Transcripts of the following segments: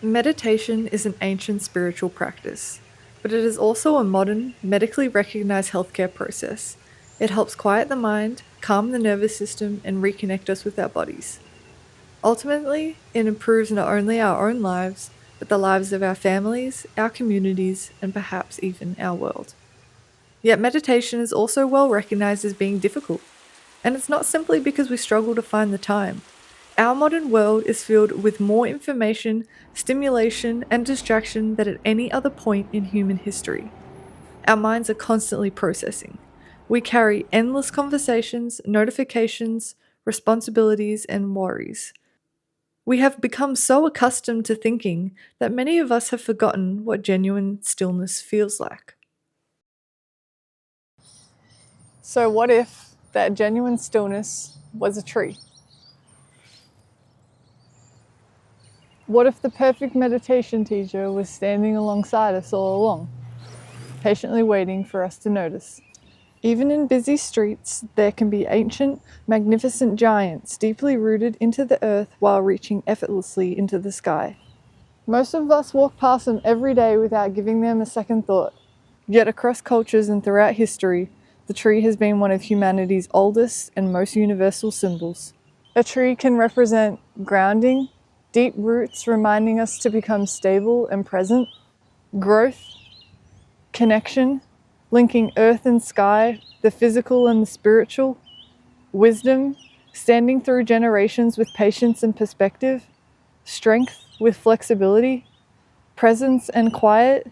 Meditation is an ancient spiritual practice, but it is also a modern, medically recognized healthcare process. It helps quiet the mind, calm the nervous system, and reconnect us with our bodies. Ultimately, it improves not only our own lives, but the lives of our families, our communities, and perhaps even our world. Yet meditation is also well recognized as being difficult, and it's not simply because we struggle to find the time. Our modern world is filled with more information, stimulation, and distraction than at any other point in human history. Our minds are constantly processing. We carry endless conversations, notifications, responsibilities, and worries. We have become so accustomed to thinking that many of us have forgotten what genuine stillness feels like. So, what if that genuine stillness was a tree? What if the perfect meditation teacher was standing alongside us all along, patiently waiting for us to notice? Even in busy streets, there can be ancient, magnificent giants deeply rooted into the earth while reaching effortlessly into the sky. Most of us walk past them every day without giving them a second thought. Yet across cultures and throughout history, the tree has been one of humanity's oldest and most universal symbols. A tree can represent grounding, deep roots reminding us to become stable and present, growth, connection, linking earth and sky, the physical and the spiritual, wisdom, standing through generations with patience and perspective, strength with flexibility, presence and quiet,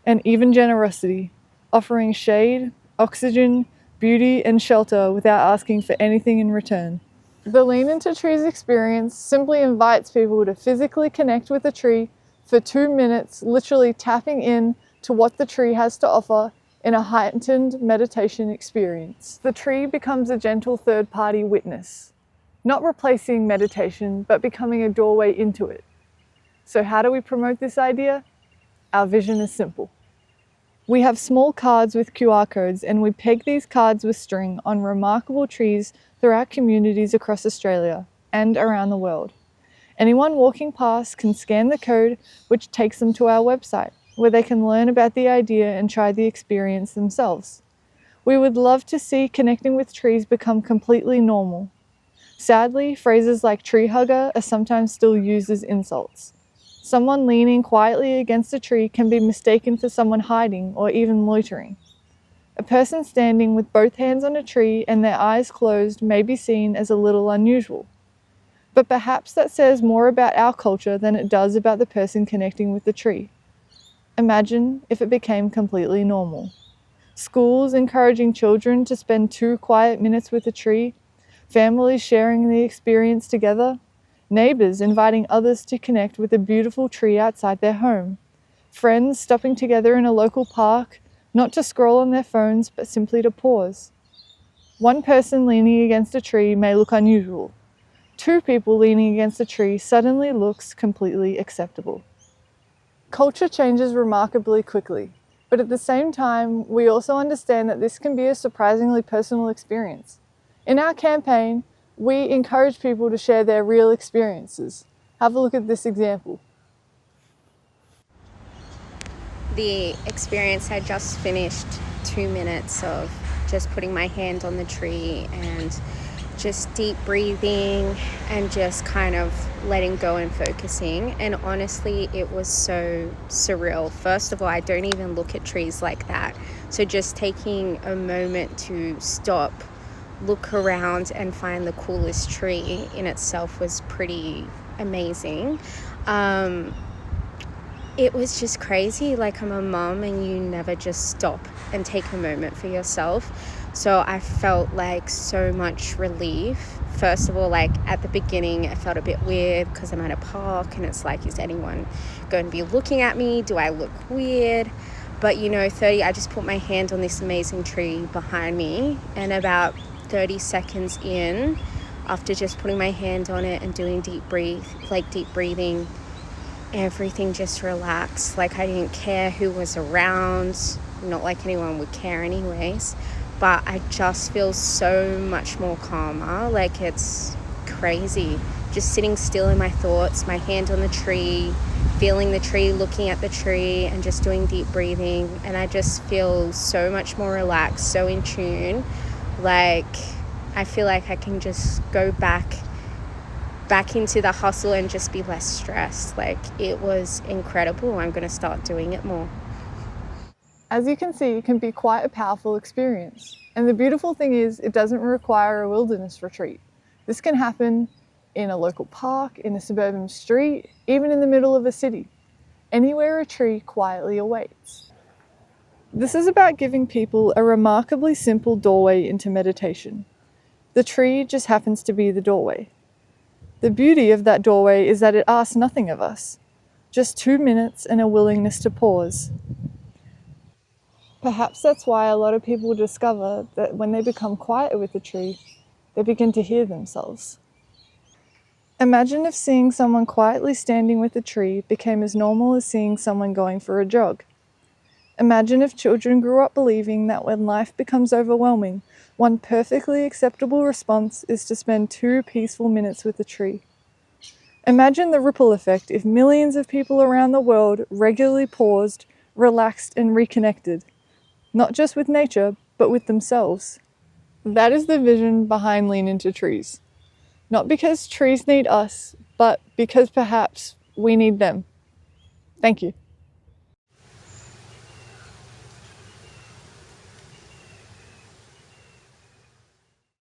and even generosity, offering shade, oxygen, beauty, and shelter without asking for anything in return. The Lean Into Trees experience simply invites people to physically connect with a tree for 2 minutes, literally tapping in to what the tree has to offer in a heightened meditation experience. The tree becomes a gentle third-party witness, not replacing meditation, but becoming a doorway into it. So how do we promote this idea? Our vision is simple. We have small cards with QR codes, and we peg these cards with string on remarkable trees throughout communities across Australia and around the world. Anyone walking past can scan the code, which takes them to our website, where they can learn about the idea and try the experience themselves. We would love to see connecting with trees become completely normal. Sadly, phrases like tree hugger are sometimes still used as insults. Someone leaning quietly against a tree can be mistaken for someone hiding or even loitering. A person standing with both hands on a tree and their eyes closed may be seen as a little unusual. But perhaps that says more about our culture than it does about the person connecting with the tree. Imagine if it became completely normal. Schools encouraging children to spend 2 quiet minutes with a tree, families sharing the experience together, neighbors inviting others to connect with a beautiful tree outside their home, friends stopping together in a local park, not to scroll on their phones but simply to pause. One person leaning against a tree may look unusual. 2 people leaning against a tree suddenly looks completely acceptable. Culture changes remarkably quickly, but at the same time, we also understand that this can be a surprisingly personal experience. In our campaign, we encourage people to share their real experiences. Have a look at this example. The experience I just finished, 2 minutes of just putting my hand on the tree and just deep breathing and just kind of letting go and focusing. And honestly, it was so surreal. First of all, I don't even look at trees like that. So just taking a moment to stop, look around and find the coolest tree in itself was pretty amazing. It was just crazy. Like, I'm a mom and you never just stop and take a moment for yourself. So I felt like so much relief. First of all, like at the beginning, I felt a bit weird because I'm at a park and it's like, is anyone going to be looking at me? Do I look weird? But I just put my hand on this amazing tree behind me, and about 30 seconds in, after just putting my hand on it and doing deep breathing, everything just relaxed. Like, I didn't care who was around, not like anyone would care anyways, but I just feel so much more calmer. Like, it's crazy just sitting still in my thoughts, my hand on the tree, feeling the tree, looking at the tree, and just doing deep breathing. And I just feel so much more relaxed, so in tune. Like, I feel like I can just go back into the hustle and just be less stressed. Like, it was incredible. I'm going to start doing it more. As you can see, it can be quite a powerful experience. And the beautiful thing is, it doesn't require a wilderness retreat. This can happen in a local park, in a suburban street, even in the middle of a city. Anywhere a tree quietly awaits. This is about giving people a remarkably simple doorway into meditation. The tree just happens to be the doorway. The beauty of that doorway is that it asks nothing of us, just 2 minutes and a willingness to pause. Perhaps that's why a lot of people discover that when they become quiet with a tree, they begin to hear themselves. Imagine if seeing someone quietly standing with a tree became as normal as seeing someone going for a jog. Imagine if children grew up believing that when life becomes overwhelming, one perfectly acceptable response is to spend 2 peaceful minutes with a tree. Imagine the ripple effect if millions of people around the world regularly paused, relaxed, and reconnected, not just with nature, but with themselves. That is the vision behind Lean Into Trees. Not because trees need us, but because perhaps we need them. Thank you.